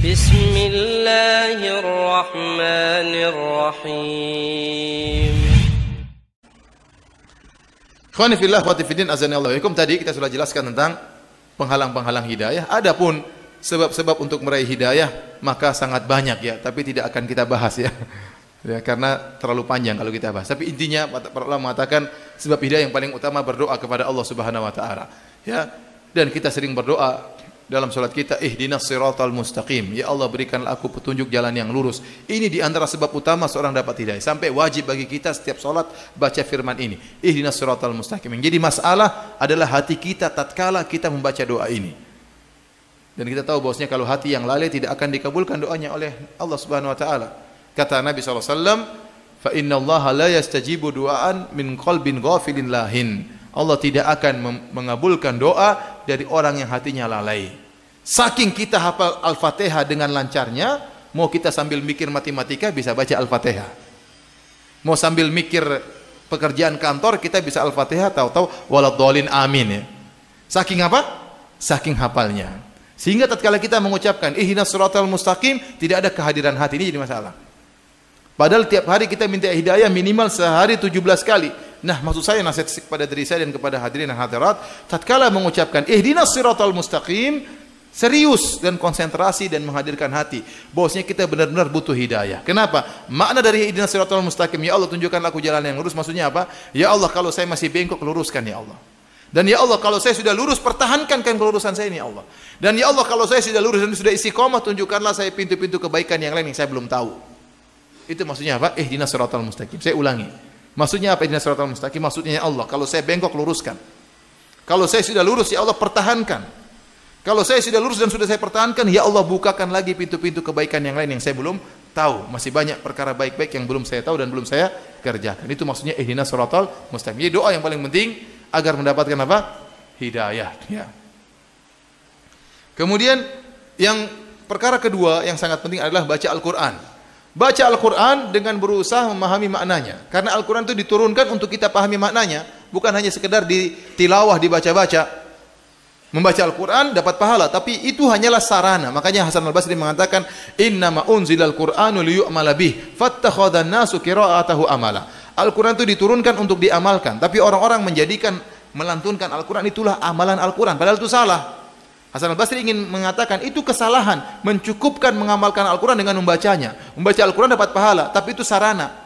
Bismillahirrahmanirrahim. Ikhwani fillah wa tifidin azanillahu alaikum. Tadi kita sudah jelaskan tentang penghalang-penghalang hidayah. Adapun sebab-sebab untuk meraih hidayah maka sangat banyak ya, tapi tidak akan kita bahas ya. Ya, karena terlalu panjang kalau kita bahas. Tapi intinya para ulama mengatakan sebab hidayah yang paling utama berdoa kepada Allah Subhanahu wa taala. Ya. Dan kita sering berdoa dalam salat kita, ihdinas siratal mustaqim. Ya Allah, berikanlah aku petunjuk jalan yang lurus. Ini di antara sebab utama seorang dapat hidayah. Sampai wajib bagi kita setiap salat baca firman ini, ihdinas siratal mustaqim. Jadi masalah adalah hati kita tatkala kita membaca doa ini. Dan kita tahu bahwasanya kalau hati yang lalai tidak akan dikabulkan doanya oleh Allah Subhanahu wa taala. Kata Nabi SAW, fa inna Allah la yastajibu du'aan min qalbin ghafilin lahin. Allah tidak akan mengabulkan doa dari orang yang hatinya lalai. Saking kita hafal Al-Fatihah dengan lancarnya, mau kita sambil mikir matematika bisa baca Al-Fatihah. Mau sambil mikir pekerjaan kantor kita bisa Al-Fatihah, tahu-tahu waladhdallin amin ya. Saking apa? Saking hafalnya. Sehingga tatkala kita mengucapkan ihdinas siratal mustaqim tidak ada kehadiran hati, ini jadi masalah. Padahal tiap hari kita minta hidayah minimal sehari 17 kali. Nah, maksud saya nasihat kepada diri saya dan kepada hadirin dan hadirat, tatkala mengucapkan ihdinas siratal mustaqim, serius dan konsentrasi dan menghadirkan hati bahwasanya kita benar-benar butuh hidayah. Kenapa? Makna dari ihdinas siratal mustaqim, ya Allah tunjukkanlah aku jalan yang lurus, maksudnya apa? Ya Allah, kalau saya masih bengkok luruskan ya Allah. Dan ya Allah, kalau saya sudah lurus pertahankan kelurusan saya ini ya Allah. Dan ya Allah, kalau saya sudah lurus dan sudah istiqomah, tunjukkanlah saya pintu-pintu kebaikan yang lain yang saya belum tahu. Itu maksudnya apa? Ihdinas siratal mustaqim. Saya ulangi. Maksudnya apa ihdinas siratal mustaqim? Maksudnya ya Allah, kalau saya bengkok luruskan. Kalau saya sudah lurus ya Allah pertahankan. Kalau saya sudah lurus dan sudah saya pertahankan, ya Allah bukakan lagi pintu-pintu kebaikan yang lain yang saya belum tahu. Masih banyak perkara baik-baik yang belum saya tahu dan belum saya kerjakan. Itu maksudnya ihdinas siratal mustaqim. Jadi doa yang paling penting agar mendapatkan apa? Hidayah, ya. Kemudian yang perkara kedua yang sangat penting adalah baca Al-Qur'an. Baca Al-Quran dengan berusaha memahami maknanya. Karena Al-Quran itu diturunkan untuk kita pahami maknanya. Bukan hanya sekedar ditilawah, dibaca-baca. Membaca Al-Quran dapat pahala. Tapi itu hanyalah sarana. Makanya Hasan Al-Basri mengatakan, innama unzilal Qur'anu liyu'mala bih, fattakhadhan nasu qira'atahu amala. Al-Quran itu diturunkan untuk diamalkan. Tapi orang-orang menjadikan, melantunkan Al-Quran itulah amalan Al-Quran. Padahal itu salah. Hasan Al-Basri ingin mengatakan itu kesalahan, mencukupkan mengamalkan Al-Quran dengan membacanya. Membaca Al-Quran dapat pahala, tapi itu sarana.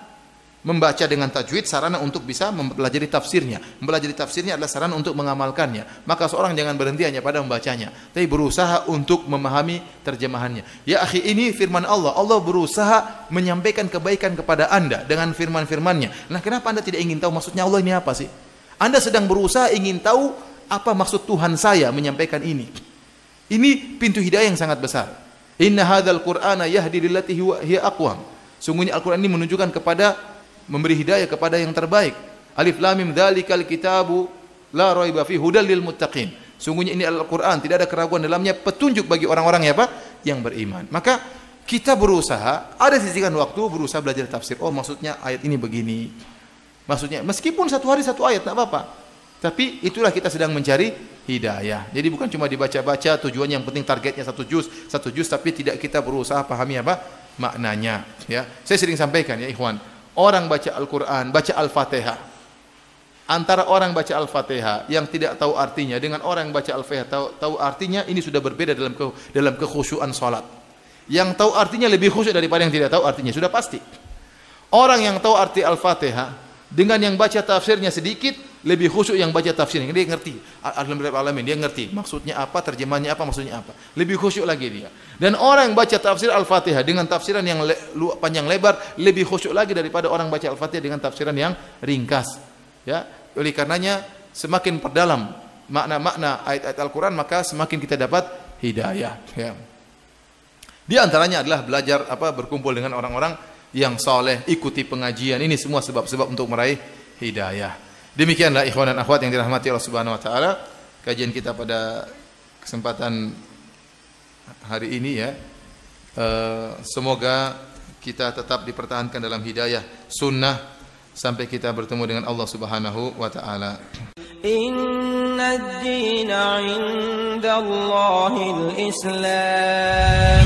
Membaca dengan tajwid sarana untuk bisa mempelajari tafsirnya. Mempelajari tafsirnya adalah sarana untuk mengamalkannya. Maka seorang jangan berhenti hanya pada membacanya, tapi berusaha untuk memahami terjemahannya. Ya akhi, ini firman Allah. Allah berusaha menyampaikan kebaikan kepada Anda dengan firman-firmannya. Nah, kenapa Anda tidak ingin tahu maksudnya Allah ini apa sih? Anda sedang berusaha ingin tahu apa maksud Tuhan saya menyampaikan ini. Ini pintu hidayah yang sangat besar. Inna hadzal Qur'ana yahdi lillati hiya aqwam. Sungguhnya Al-Qur'an ini menunjukkan kepada, memberi hidayah kepada yang terbaik. Alif lam mim dzalikal kitabu la raiba fihi hudal lil muttaqin. Sungguhnya ini Al-Qur'an, tidak ada keraguan dalamnya, petunjuk bagi orang-orang yang apa? Yang beriman. Maka kita berusaha, ada sisihkan waktu berusaha belajar tafsir. Oh, maksudnya ayat ini begini. Maksudnya meskipun satu hari satu ayat enggak apa-apa. Tapi itulah kita sedang mencari hidayah. Jadi bukan cuma dibaca-baca, tujuannya yang penting targetnya satu juz, tapi tidak kita berusaha pahami apa maknanya. Ya, saya sering sampaikan ya ikhwan, orang baca Al-Quran, baca Al-Fatihah. Antara orang baca Al-Fatihah yang tidak tahu artinya dengan orang yang baca Al-Fatihah tahu artinya, ini sudah berbeda dalam kekhusyuan salat. Yang tahu artinya lebih khusyuk daripada yang tidak tahu artinya, sudah pasti. Orang yang tahu arti Al-Fatihah dengan yang baca tafsirnya sedikit, lebih khusyuk yang baca tafsirnya. Dia ngerti, alhamdulillah dia ngerti maksudnya apa, terjemahannya apa, maksudnya apa. Lebih khusyuk lagi dia. Dan orang yang baca tafsir Al-Fatihah dengan tafsiran yang panjang lebar, lebih khusyuk lagi daripada orang baca Al-Fatihah dengan tafsiran yang ringkas. Ya, oleh karenanya semakin perdalam makna-makna ayat-ayat Al-Quran, maka semakin kita dapat hidayah. Ya. Di antaranya adalah belajar berkumpul dengan orang-orang yang soleh, ikuti pengajian. Ini semua sebab-sebab untuk meraih hidayah. Demikianlah ikhwan dan akhwat yang dirahmati Allah Subhanahu wa taala, kajian kita pada kesempatan hari ini ya. Semoga kita tetap dipertahankan dalam hidayah sunnah sampai kita bertemu dengan Allah Subhanahu wa taala. Inna ad-dina 'inda Allahil Islam.